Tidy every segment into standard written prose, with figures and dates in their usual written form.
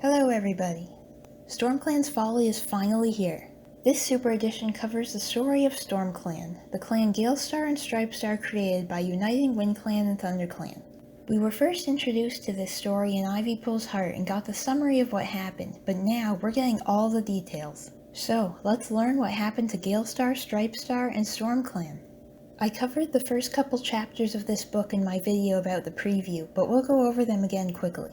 Hello everybody! StormClan's Folly is finally here. This super edition covers the story of StormClan, the clan Gailstar and StripesStar created by uniting WindClan and ThunderClan. We were first introduced to this story in Ivypool's Heart and got the summary of what happened, but now we're getting all the details. So, let's learn what happened to Gailstar, StripesStar, and StormClan. I covered the first couple chapters of this book in my video about the preview, but we'll go over them again quickly.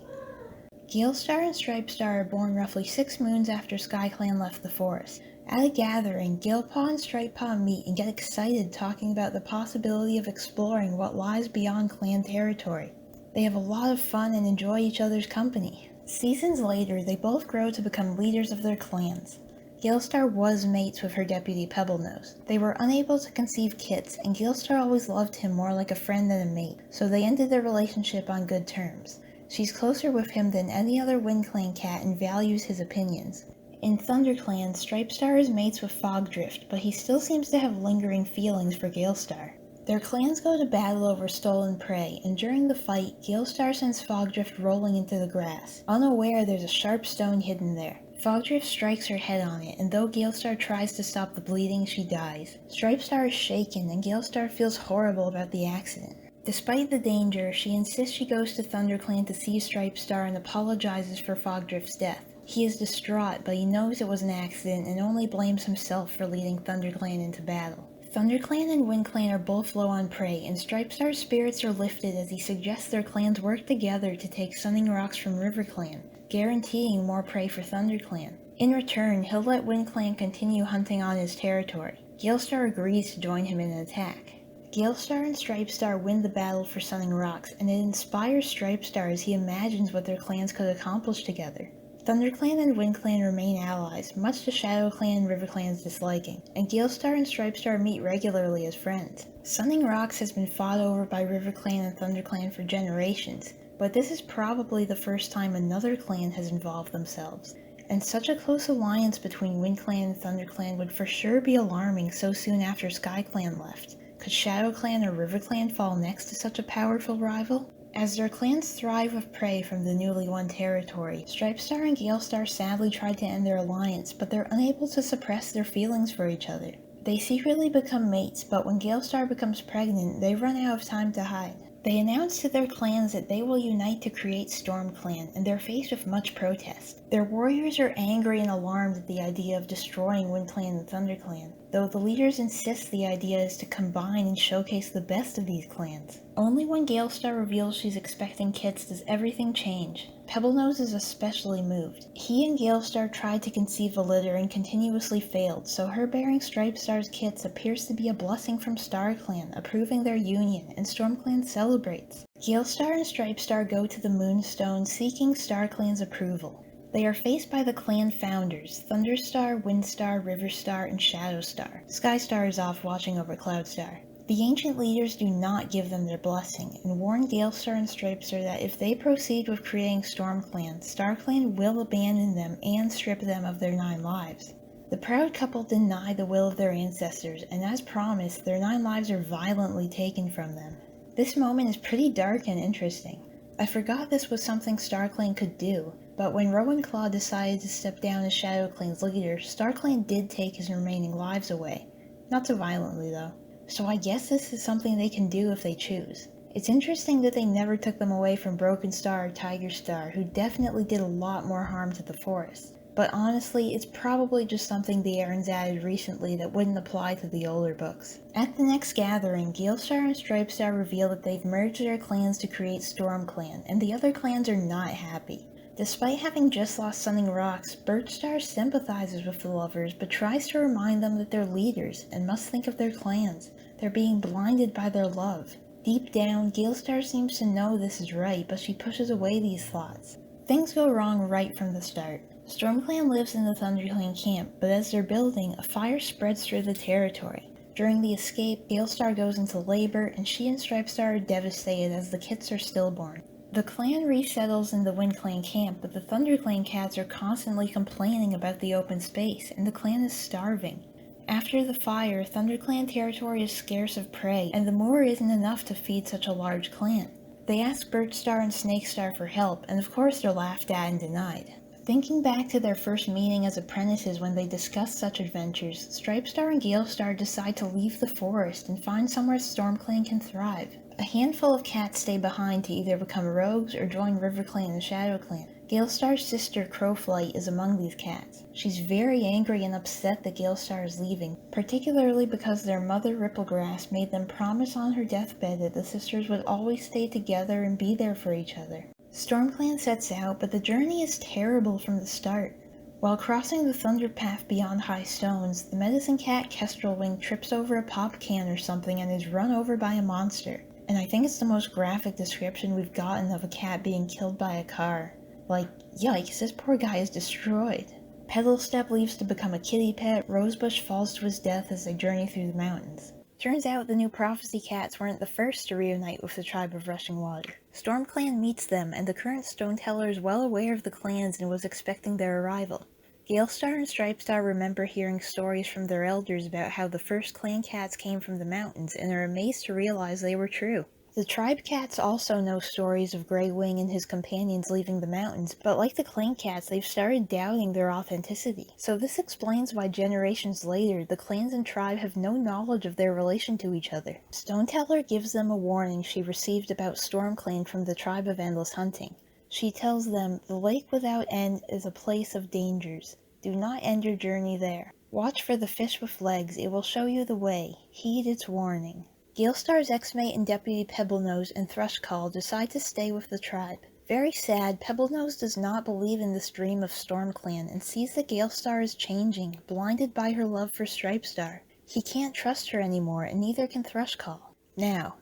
Gailstar and StripesStar are born roughly 6 moons after SkyClan left the forest. At a gathering, Gailpaw and Stripepaw meet and get excited talking about the possibility of exploring what lies beyond clan territory. They have a lot of fun and enjoy each other's company. Seasons later, they both grow to become leaders of their clans. Gailstar was mates with her deputy Pebblenose. They were unable to conceive kits, and Gailstar always loved him more like a friend than a mate, so they ended their relationship on good terms. She's closer with him than any other WindClan cat and values his opinions. In ThunderClan, StripesStar is mates with Fogdrift, but he still seems to have lingering feelings for Gailstar. Their clans go to battle over stolen prey, and during the fight, Gailstar sends Fogdrift rolling into the grass, unaware there's a sharp stone hidden there. Fogdrift strikes her head on it, and though Gailstar tries to stop the bleeding, she dies. StripesStar is shaken, and Gailstar feels horrible about the accident. Despite the danger, she insists she goes to ThunderClan to see StripesStar and apologizes for Fogdrift's death. He is distraught, but he knows it was an accident and only blames himself for leading ThunderClan into battle. ThunderClan and WindClan are both low on prey, and StripesStar's spirits are lifted as he suggests their clans work together to take Sunning Rocks from RiverClan, guaranteeing more prey for ThunderClan. In return, he'll let WindClan continue hunting on his territory. Gailstar agrees to join him in an attack. Gailstar and StripesStar win the battle for Sunning Rocks, and it inspires StripesStar as he imagines what their clans could accomplish together. ThunderClan and WindClan remain allies, much to ShadowClan and RiverClan's disliking, and Gailstar and StripesStar meet regularly as friends. Sunning Rocks has been fought over by RiverClan and ThunderClan for generations, but this is probably the first time another clan has involved themselves. And such a close alliance between WindClan and ThunderClan would for sure be alarming so soon after SkyClan left. Could ShadowClan or RiverClan fall next to such a powerful rival? As their clans thrive with prey from the newly won territory, StripesStar and Gailstar sadly tried to end their alliance, but they're unable to suppress their feelings for each other. They secretly become mates, but when Gailstar becomes pregnant, they run out of time to hide. They announce to their clans that they will unite to create StormClan, and they're faced with much protest. Their warriors are angry and alarmed at the idea of destroying WindClan and ThunderClan, though the leaders insist the idea is to combine and showcase the best of these clans. Only when Gailstar reveals she's expecting kits does everything change. Pebblenose is especially moved. He and Gailstar tried to conceive a litter and continuously failed, so her bearing StripesStar's kits appears to be a blessing from StarClan, approving their union, and StormClan celebrates. Gailstar and StripesStar go to the Moonstone seeking StarClan's approval. They are faced by the clan founders, Thunderstar, Windstar, Riverstar, and Shadowstar. Skystar is off watching over Cloudstar. The ancient leaders do not give them their blessing, and warn Gailstar and StripesStar that if they proceed with creating StormClan, StarClan will abandon them and strip them of their 9 lives. The proud couple deny the will of their ancestors, and as promised, their 9 lives are violently taken from them. This moment is pretty dark and interesting. I forgot this was something StarClan could do, but when Rowan-Claw decided to step down as ShadowClan's leader, StarClan did take his remaining lives away. Not so violently though. So I guess this is something they can do if they choose. It's interesting that they never took them away from Broken Star or Tiger Star, who definitely did a lot more harm to the forest. But honestly, it's probably just something the Errands added recently that wouldn't apply to the older books. At the next gathering, Gailstar and StripesStar reveal that they've merged their clans to create StormClan, and the other clans are not happy. Despite having just lost Sunning Rocks, Birchstar sympathizes with the lovers, but tries to remind them that they're leaders and must think of their clans. They're being blinded by their love. Deep down, Gailstar seems to know this is right, but she pushes away these thoughts. Things go wrong right from the start. StormClan lives in the ThunderClan camp, but as they're building, a fire spreads through the territory. During the escape, Gailstar goes into labor, and she and StripesStar are devastated as the kits are stillborn. The clan resettles in the WindClan camp, but the ThunderClan cats are constantly complaining about the open space, and the clan is starving. After the fire, ThunderClan territory is scarce of prey, and the moor isn't enough to feed such a large clan. They ask Birchstar and Snakestar for help, and of course they're laughed at and denied. Thinking back to their first meeting as apprentices when they discussed such adventures, Stripestar and Gailstar decide to leave the forest and find somewhere StormClan can thrive. A handful of cats stay behind to either become rogues or join RiverClan and ShadowClan. Gailstar's sister Crowflight is among these cats. She's very angry and upset that Gailstar is leaving, particularly because their mother Ripplegrass made them promise on her deathbed that the sisters would always stay together and be there for each other. StormClan sets out, but the journey is terrible from the start. While crossing the Thunder Path beyond High Stones, the medicine cat Kestrelwing trips over a pop can or something and is run over by a monster. And I think it's the most graphic description we've gotten of a cat being killed by a car. Like, yikes, this poor guy is destroyed. Pedalstep leaves to become a kitty pet, Rosebush falls to his death as they journey through the mountains. Turns out the new Prophecy Cats weren't the first to reunite with the tribe of Rushing Water. StormClan meets them, and the current Stoneteller is well aware of the clans and was expecting their arrival. Gailstar and Stripestar remember hearing stories from their elders about how the first clan cats came from the mountains and are amazed to realize they were true. The tribe cats also know stories of Greywing and his companions leaving the mountains, but like the clan cats, they've started doubting their authenticity. So this explains why generations later, the clans and tribe have no knowledge of their relation to each other. Stoneteller gives them a warning she received about StormClan from the tribe of Endless Hunting. She tells them, "The lake without end is a place of dangers. Do not end your journey there. Watch for the fish with legs, it will show you the way. Heed its warning." Gailstar's ex-mate and Deputy Pebblenose and Thrushcall decide to stay with the tribe. Very sad, Pebblenose does not believe in this dream of StormClan and sees that Gailstar is changing, blinded by her love for Stripestar. He can't trust her anymore, and neither can Thrushcall. Now,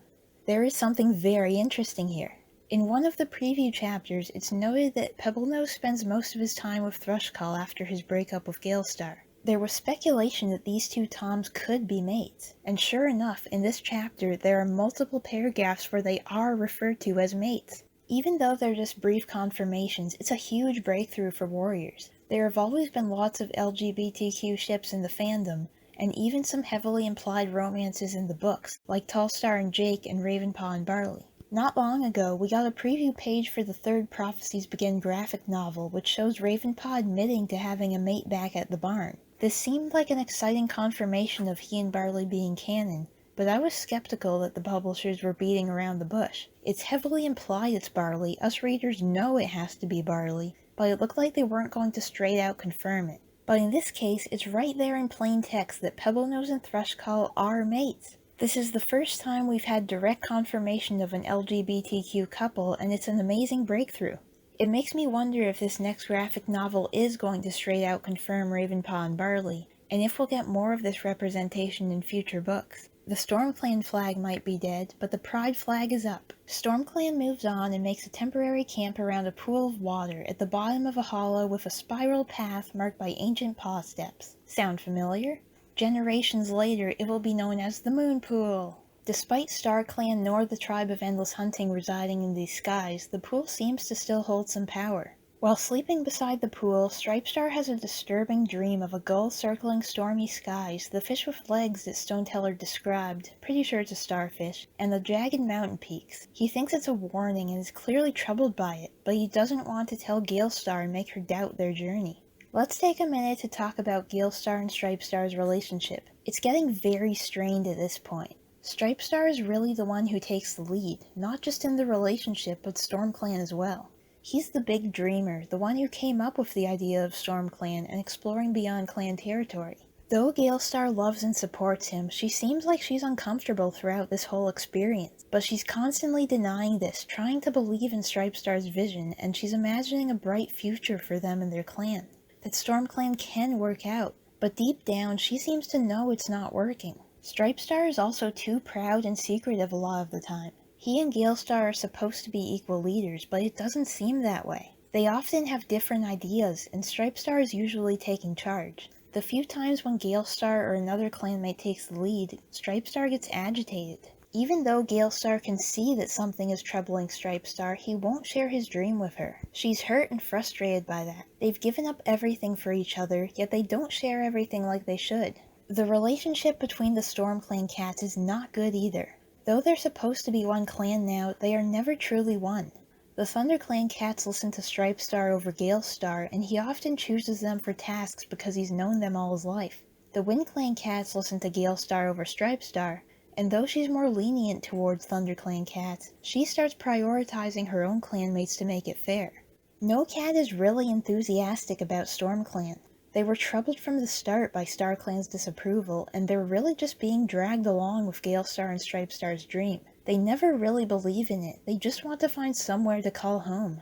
there is something very interesting here. In one of the preview chapters, it's noted that Pebblenose spends most of his time with Thrushcall after his breakup with Gailstar. There was speculation that these two Toms could be mates, and sure enough, in this chapter there are multiple paragraphs where they are referred to as mates. Even though they're just brief confirmations, it's a huge breakthrough for Warriors. There have always been lots of LGBTQ ships in the fandom, and even some heavily implied romances in the books, like Tallstar and Jake and Ravenpaw and Barley. Not long ago, we got a preview page for the third Prophecies Begin graphic novel, which shows Ravenpaw admitting to having a mate back at the barn. This seemed like an exciting confirmation of he and Barley being canon, but I was skeptical that the publishers were beating around the bush. It's heavily implied it's Barley, us readers know it has to be Barley, but it looked like they weren't going to straight out confirm it. But in this case, it's right there in plain text that Pebblenose and Thrushcall are mates. This is the first time we've had direct confirmation of an LGBTQ couple, and it's an amazing breakthrough. It makes me wonder if this next graphic novel is going to straight out confirm Ravenpaw and Barley, and if we'll get more of this representation in future books. The StormClan flag might be dead, but the Pride flag is up. StormClan moves on and makes a temporary camp around a pool of water at the bottom of a hollow with a spiral path marked by ancient paw steps. Sound familiar? Generations later, it will be known as the Moon Pool. Despite StarClan nor the tribe of Endless Hunting residing in these skies, the pool seems to still hold some power. While sleeping beside the pool, Stripestar has a disturbing dream of a gull circling stormy skies, the fish with legs that Stoneteller described, pretty sure it's a starfish, and the jagged mountain peaks. He thinks it's a warning and is clearly troubled by it, but he doesn't want to tell Gailstar and make her doubt their journey. Let's take a minute to talk about Gailstar and Stripestar's relationship. It's getting very strained at this point. Stripestar is really the one who takes the lead, not just in the relationship, but StormClan as well. He's the big dreamer, the one who came up with the idea of StormClan and exploring beyond clan territory. Though Gailstar loves and supports him, she seems like she's uncomfortable throughout this whole experience. But she's constantly denying this, trying to believe in Stripestar's vision, and she's imagining a bright future for them and their clan. That StormClan can work out, but deep down she seems to know it's not working. Stripestar is also too proud and secretive a lot of the time. He and Gailstar are supposed to be equal leaders, but it doesn't seem that way. They often have different ideas, and Stripestar is usually taking charge. The few times when Gailstar or another clanmate takes the lead, Stripestar gets agitated. Even though Gailstar can see that something is troubling Stripestar, he won't share his dream with her. She's hurt and frustrated by that. They've given up everything for each other, yet they don't share everything like they should. The relationship between the StormClan cats is not good either. Though they're supposed to be one clan now, they are never truly one. The ThunderClan cats listen to Stripestar over Gailstar, and he often chooses them for tasks because he's known them all his life. The WindClan cats listen to Gailstar over Stripestar, and though she's more lenient towards ThunderClan cats, she starts prioritizing her own clanmates to make it fair. No cat is really enthusiastic about StormClan. They were troubled from the start by StarClan's disapproval, and they're really just being dragged along with Gailstar and Stripestar's dream. They never really believe in it, they just want to find somewhere to call home.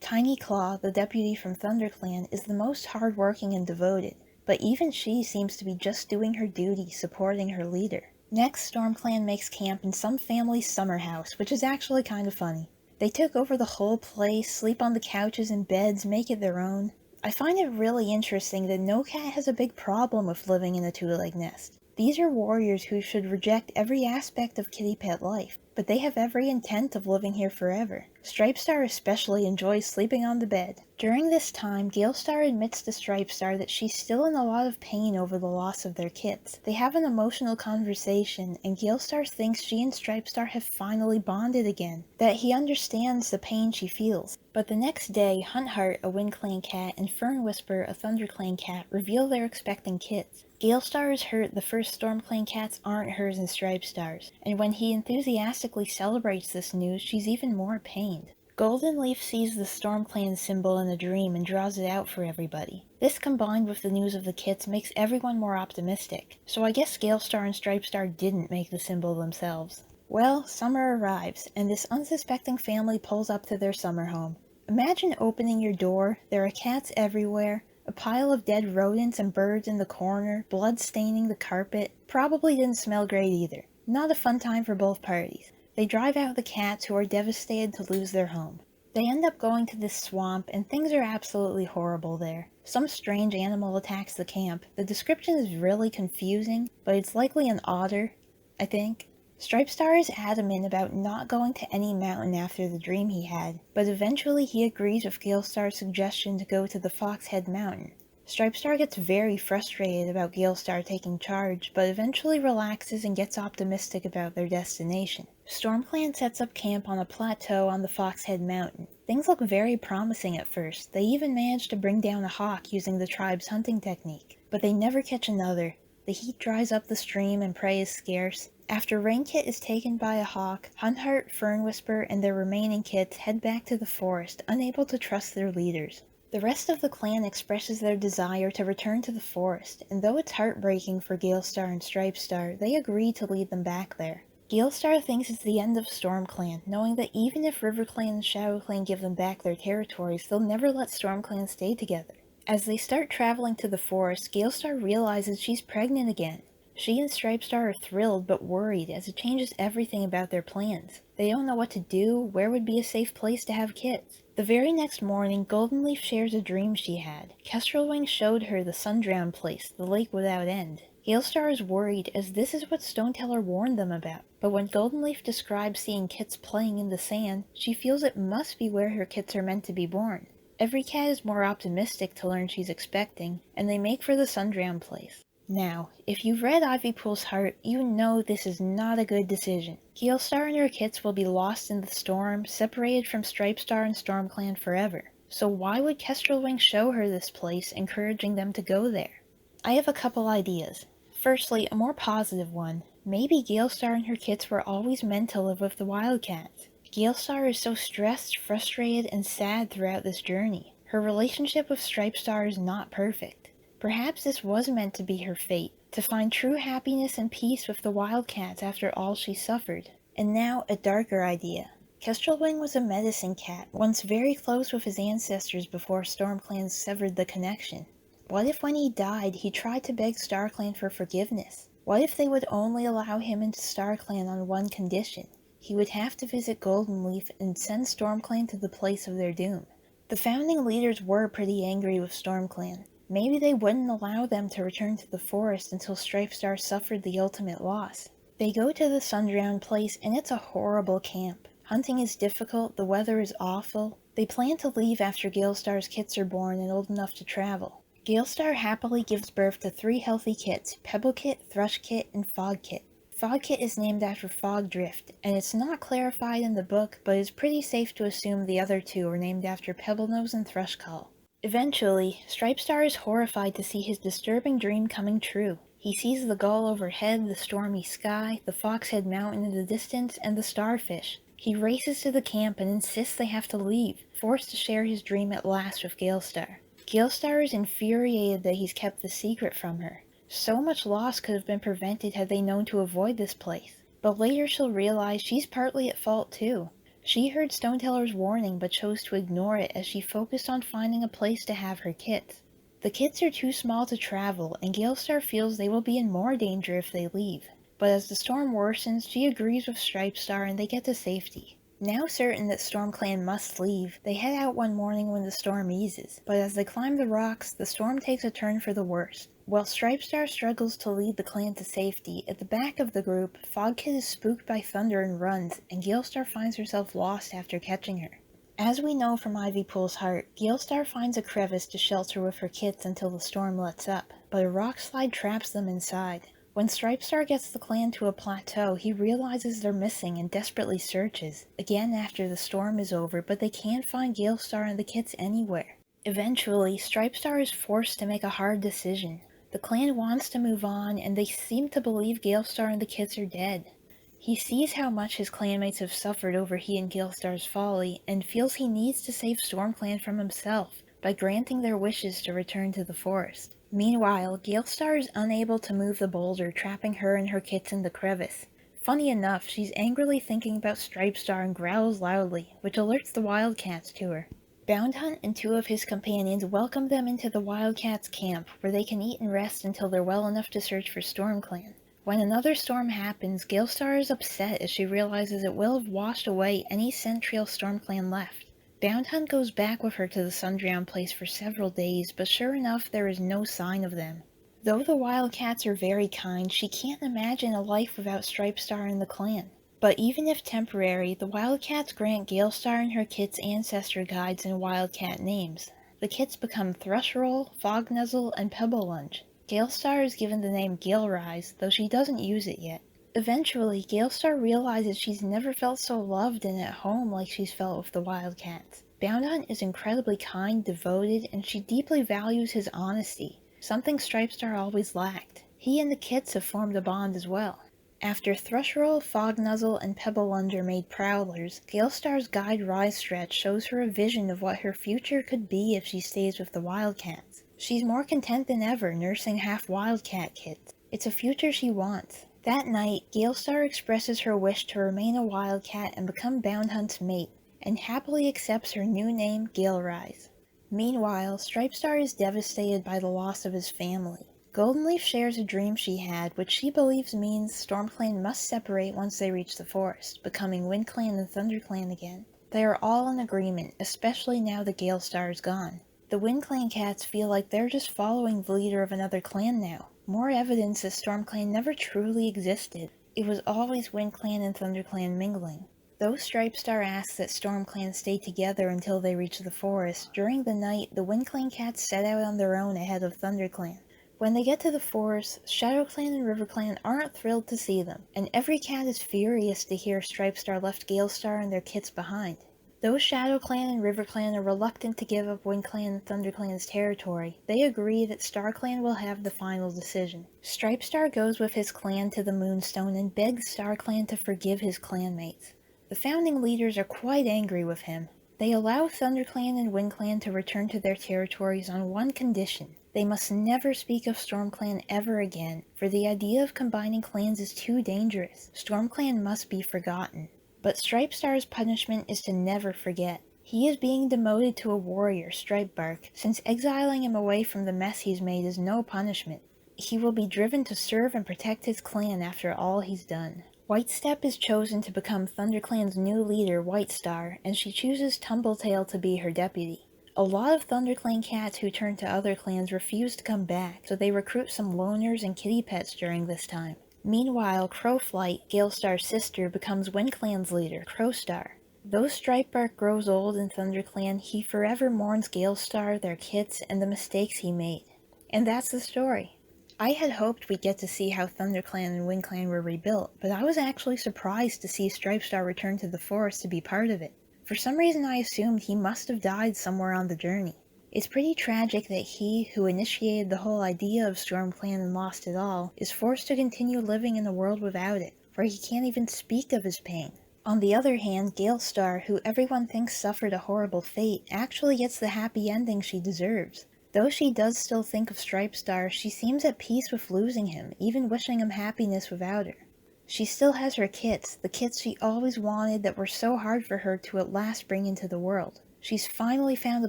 Tiny Claw, the deputy from ThunderClan, is the most hardworking and devoted, but even she seems to be just doing her duty supporting her leader. Next, StormClan makes camp in some family's summer house, which is actually kind of funny. They took over the whole place, sleep on the couches and beds, make it their own. I find it really interesting that no cat has a big problem with living in a two-leg nest. These are warriors who should reject every aspect of kitty pet life, but they have every intent of living here forever. Stripestar especially enjoys sleeping on the bed. During this time, Gailstar admits to Stripestar that she's still in a lot of pain over the loss of their kits. They have an emotional conversation, and Gailstar thinks she and Stripestar have finally bonded again, that he understands the pain she feels. But the next day, Huntheart, a WindClan cat, and Fernwhisper, a ThunderClan cat, reveal they're expecting kits. Gailstar is hurt the first StormClan cats aren't hers and Stripestar's, and when he enthusiastically celebrates this news, she's even more pained. Goldenleaf sees the StormClan symbol in a dream and draws it out for everybody. This combined with the news of the kits makes everyone more optimistic, so I guess Gailstar and Stripestar didn't make the symbol themselves. Well, summer arrives, and this unsuspecting family pulls up to their summer home. Imagine opening your door, there are cats everywhere, a pile of dead rodents and birds in the corner, blood staining the carpet. Probably didn't smell great either. Not a fun time for both parties. They drive out the cats who are devastated to lose their home. They end up going to this swamp, and things are absolutely horrible there. Some strange animal attacks the camp. The description is really confusing, but it's likely an otter, I think. Stripestar is adamant about not going to any mountain after the dream he had, but eventually he agrees with Gailstar's suggestion to go to the Foxhead Mountain. Stripestar gets very frustrated about Gailstar taking charge, but eventually relaxes and gets optimistic about their destination. StormClan sets up camp on a plateau on the Foxhead Mountain. Things look very promising at first. They even manage to bring down a hawk using the tribe's hunting technique, but they never catch another. The heat dries up the stream and prey is scarce. After Rainkit is taken by a hawk, Huntheart, Fernwhisper, and their remaining kits head back to the forest, unable to trust their leaders. The rest of the clan expresses their desire to return to the forest, and though it's heartbreaking for Gailstar and Stripestar, they agree to lead them back there. Gailstar thinks it's the end of StormClan, knowing that even if RiverClan and ShadowClan give them back their territories, they'll never let StormClan stay together. As they start traveling to the forest, Gailstar realizes she's pregnant again. She and Stripestar are thrilled but worried as it changes everything about their plans. They don't know what to do, where would be a safe place to have kits. The very next morning, Goldenleaf shares a dream she had. Kestrelwing showed her the Sundrown place, the lake without end. Gailstar is worried as this is what Stoneteller warned them about, but when Goldenleaf describes seeing kits playing in the sand, she feels it must be where her kits are meant to be born. Every cat is more optimistic to learn she's expecting, and they make for the Sundrown place. Now, if you've read Ivypool's Heart, you know this is not a good decision. Gailstar and her kits will be lost in the storm, separated from Stripestar and StormClan forever. So why would Kestrelwing show her this place, encouraging them to go there? I have a couple ideas. Firstly, a more positive one. Maybe Gailstar and her kits were always meant to live with the Wildcats. Gailstar is so stressed, frustrated, and sad throughout this journey. Her relationship with Stripestar is not perfect. Perhaps this was meant to be her fate, to find true happiness and peace with the Wildcats after all she suffered. And now, a darker idea. Kestrelwing was a medicine cat, once very close with his ancestors before StormClan severed the connection. What if when he died, he tried to beg StarClan for forgiveness? What if they would only allow him into StarClan on one condition? He would have to visit Goldenleaf and send StormClan to the place of their doom. The founding leaders were pretty angry with StormClan. Maybe they wouldn't allow them to return to the forest until Stripestar suffered the ultimate loss. They go to the Sundrown place and it's a horrible camp. Hunting is difficult, the weather is awful. They plan to leave after Gailstar's kits are born and old enough to travel. Gailstar happily gives birth to 3 healthy kits, Pebble Kit, Thrush Kit, and Fog Kit. Fogkit is named after Fog Drift, and it's not clarified in the book, but it's pretty safe to assume the other two are named after Pebblenose and Thrushcall. Eventually, Stripestar is horrified to see his disturbing dream coming true. He sees the gull overhead, the stormy sky, the Foxhead Mountain in the distance, and the starfish. He races to the camp and insists they have to leave, forced to share his dream at last with Gailstar. Gailstar is infuriated that he's kept the secret from her. So much loss could have been prevented had they known to avoid this place. But later she'll realize she's partly at fault too. She heard Stoneteller's warning but chose to ignore it as she focused on finding a place to have her kits. The kits are too small to travel, and Gailstar feels they will be in more danger if they leave. But as the storm worsens, she agrees with Stripestar and they get to safety. Now certain that StormClan must leave, they head out one morning when the storm eases, but as they climb the rocks, the storm takes a turn for the worse. While Stripestar struggles to lead the clan to safety, at the back of the group, Fogkit is spooked by thunder and runs, and Gailstar finds herself lost after catching her. As we know from Ivypool's heart, Gailstar finds a crevice to shelter with her kits until the storm lets up, but a rock slide traps them inside. When Stripestar gets the clan to a plateau, he realizes they're missing and desperately searches, again after the storm is over, but they can't find Gailstar and the kits anywhere. Eventually, Stripestar is forced to make a hard decision. The clan wants to move on, and they seem to believe Gailstar and the kits are dead. He sees how much his clanmates have suffered over he and Gailstar's folly, and feels he needs to save StormClan from himself by granting their wishes to return to the forest. Meanwhile, Gailstar is unable to move the boulder, trapping her and her kits in the crevice. Funny enough, she's angrily thinking about Stripestar and growls loudly, which alerts the Wildcats to her. Boundhunt and two of his companions welcome them into the Wildcats' camp, where they can eat and rest until they're well enough to search for StormClan. When another storm happens, Gailstar is upset as she realizes it will have washed away any scent trail StormClan left. Boundhunt goes back with her to the Sundrown place for several days, but sure enough there is no sign of them. Though the Wildcats are very kind, she can't imagine a life without Stripestar and the clan. But even if temporary, the Wildcats grant Gailstar and her kits ancestor guides and Wildcat names. The kits become Thrushroll, Fognuzzle, and Pebblelunge. Gailstar is given the name Gailrise, though she doesn't use it yet. Eventually, Gailstar realizes she's never felt so loved and at home like she's felt with the Wildcats. Boundhunt is incredibly kind, devoted, and she deeply values his honesty, something Stripestar always lacked. He and the kits have formed a bond as well. After Thrushroll, Fognuzzle, and Pebblelunge are made Prowlers, Gailstar's guide Rise Stretch shows her a vision of what her future could be if she stays with the Wildcats. She's more content than ever, nursing half Wildcat kits. It's a future she wants. That night, Gailstar expresses her wish to remain a Wildcat and become Boundhunt's mate, and happily accepts her new name, Gailrise. Meanwhile, Stripestar is devastated by the loss of his family. Goldenleaf shares a dream she had, which she believes means StormClan must separate once they reach the forest, becoming WindClan and ThunderClan again. They are all in agreement, especially now that Gailstar is gone. The WindClan cats feel like they're just following the leader of another clan now. More evidence that StormClan never truly existed. It was always WindClan and ThunderClan mingling. Though Stripestar asks that StormClan stay together until they reach the forest, during the night the WindClan cats set out on their own ahead of ThunderClan. When they get to the forest, ShadowClan and RiverClan aren't thrilled to see them, and every cat is furious to hear Stripestar left Gailstar and their kits behind. Though ShadowClan and RiverClan are reluctant to give up WindClan and ThunderClan's territory, they agree that StarClan will have the final decision. Stripestar goes with his clan to the Moonstone and begs StarClan to forgive his clanmates. The founding leaders are quite angry with him. They allow ThunderClan and WindClan to return to their territories on one condition. They must never speak of StormClan ever again, for the idea of combining clans is too dangerous. StormClan must be forgotten. But Stripestar's punishment is to never forget. He is being demoted to a warrior, Stripebark, since exiling him away from the mess he's made is no punishment. He will be driven to serve and protect his clan after all he's done. Whitestep is chosen to become ThunderClan's new leader, Whitestar, and she chooses Tumbletail to be her deputy. A lot of ThunderClan cats who turn to other clans refuse to come back, so they recruit some loners and kitty pets during this time. Meanwhile, Crowflight, Gailstar's sister, becomes WindClan's leader, Crowstar. Though Stripebark grows old in ThunderClan, he forever mourns Gailstar, their kits, and the mistakes he made. And that's the story. I had hoped we'd get to see how ThunderClan and WindClan were rebuilt, but I was actually surprised to see StripesStar return to the forest to be part of it. For some reason I assumed he must have died somewhere on the journey. It's pretty tragic that he, who initiated the whole idea of StormClan and lost it all, is forced to continue living in a world without it, where he can't even speak of his pain. On the other hand, Gailstar, who everyone thinks suffered a horrible fate, actually gets the happy ending she deserves. Though she does still think of StripesStar, she seems at peace with losing him, even wishing him happiness without her. She still has her kits, the kits she always wanted that were so hard for her to at last bring into the world. She's finally found a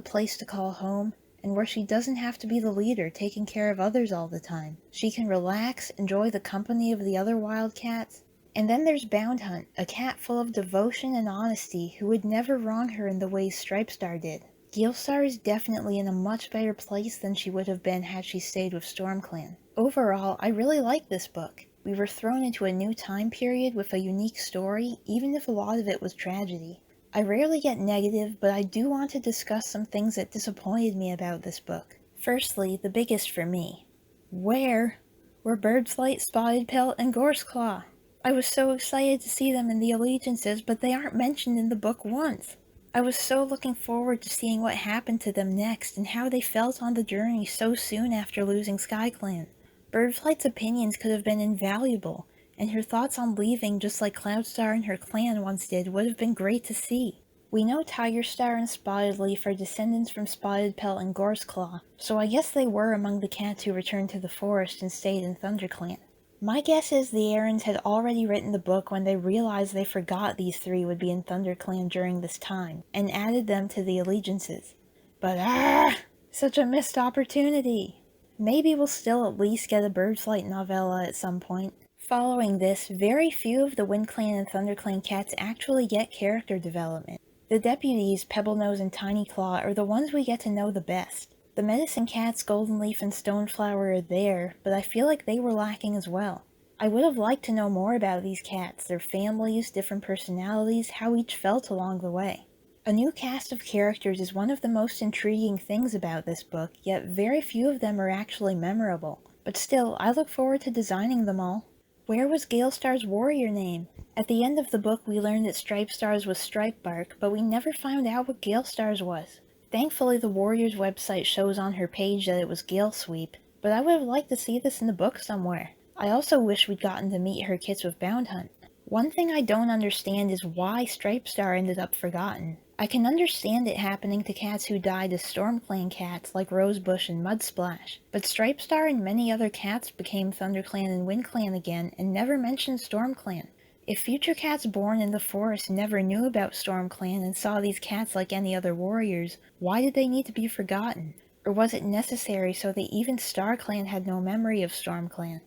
place to call home, and where she doesn't have to be the leader taking care of others all the time. She can relax, enjoy the company of the other wildcats. And then there's Boundhunt, a cat full of devotion and honesty who would never wrong her in the ways StripesStar did. Gailstar is definitely in a much better place than she would have been had she stayed with StormClan. Overall, I really like this book. We were thrown into a new time period with a unique story, even if a lot of it was tragedy. I rarely get negative, but I do want to discuss some things that disappointed me about this book. Firstly, the biggest for me. Where were Birdflight, Spotted Pelt, and Gorseclaw? I was so excited to see them in the allegiances, but they aren't mentioned in the book once. I was so looking forward to seeing what happened to them next and how they felt on the journey so soon after losing SkyClan. Birdflight's opinions could have been invaluable, and her thoughts on leaving just like Cloudstar and her clan once did would have been great to see. We know Tigerstar and Spotted Leaf are descendants from Spotted Pelt and Gorseclaw, so I guess they were among the cats who returned to the forest and stayed in ThunderClan. My guess is the Aarons had already written the book when they realized they forgot these three would be in ThunderClan during this time, and added them to the allegiances. But such a missed opportunity! Maybe we'll still at least get a Birdflight novella at some point. Following this, very few of the WindClan and ThunderClan cats actually get character development. The deputies, Pebblenose and Tinyclaw, are the ones we get to know the best. The medicine cats, Goldenleaf and Stoneflower, are there, but I feel like they were lacking as well. I would have liked to know more about these cats, their families, different personalities, how each felt along the way. A new cast of characters is one of the most intriguing things about this book, yet very few of them are actually memorable. But still, I look forward to designing them all. Where was Gailstar's warrior name? At the end of the book we learned that StripesStar's was Stripebark, but we never found out what Gailstar's was. Thankfully the warrior's website shows on her page that it was Galesweep, but I would have liked to see this in the book somewhere. I also wish we'd gotten to meet her kits with Boundhunt. One thing I don't understand is why StripesStar ended up forgotten. I can understand it happening to cats who died as StormClan cats like Rosebush and Mudsplash, but StripesStar and many other cats became ThunderClan and WindClan again and never mentioned StormClan. If future cats born in the forest never knew about StormClan and saw these cats like any other warriors, why did they need to be forgotten? Or was it necessary so that even StarClan had no memory of StormClan?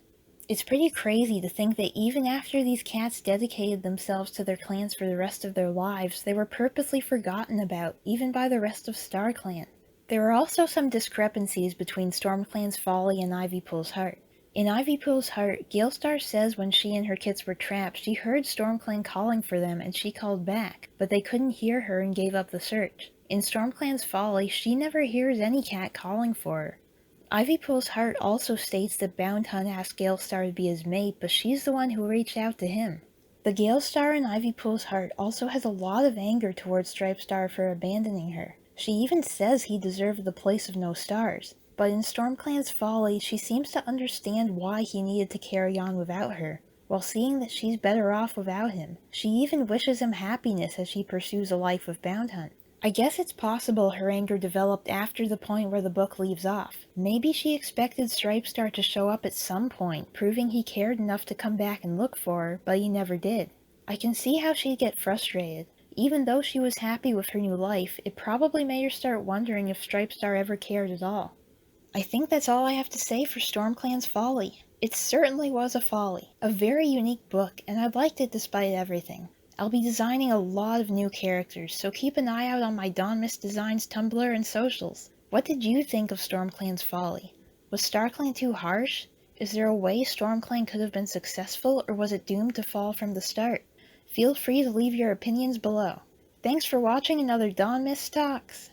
It's pretty crazy to think that even after these cats dedicated themselves to their clans for the rest of their lives, they were purposely forgotten about, even by the rest of StarClan. There are also some discrepancies between StormClan's Folly and Ivypool's Heart. In Ivypool's Heart, Gailstar says when she and her kits were trapped, she heard StormClan calling for them and she called back, but they couldn't hear her and gave up the search. In StormClan's Folly, she never hears any cat calling for her. Ivypool's Heart also states that Boundhunt asked Gailstar to be his mate, but she's the one who reached out to him. The Gailstar in Ivypool's Heart also has a lot of anger towards StripesStar for abandoning her. She even says he deserved the place of no stars. But in StormClan's Folly, she seems to understand why he needed to carry on without her, while seeing that she's better off without him. She even wishes him happiness as she pursues a life with Boundhunt. I guess it's possible her anger developed after the point where the book leaves off. Maybe she expected StripesStar to show up at some point, proving he cared enough to come back and look for her, but he never did. I can see how she'd get frustrated. Even though she was happy with her new life, it probably made her start wondering if StripesStar ever cared at all. I think that's all I have to say for StormClan's Folly. It certainly was a folly, a very unique book, and I liked it despite everything. I'll be designing a lot of new characters, so keep an eye out on my Dawnmist Designs Tumblr and socials. What did you think of StormClan's Folly? Was StarClan too harsh? Is there a way StormClan could have been successful, or was it doomed to fall from the start? Feel free to leave your opinions below. Thanks for watching another Dawnmist Talks!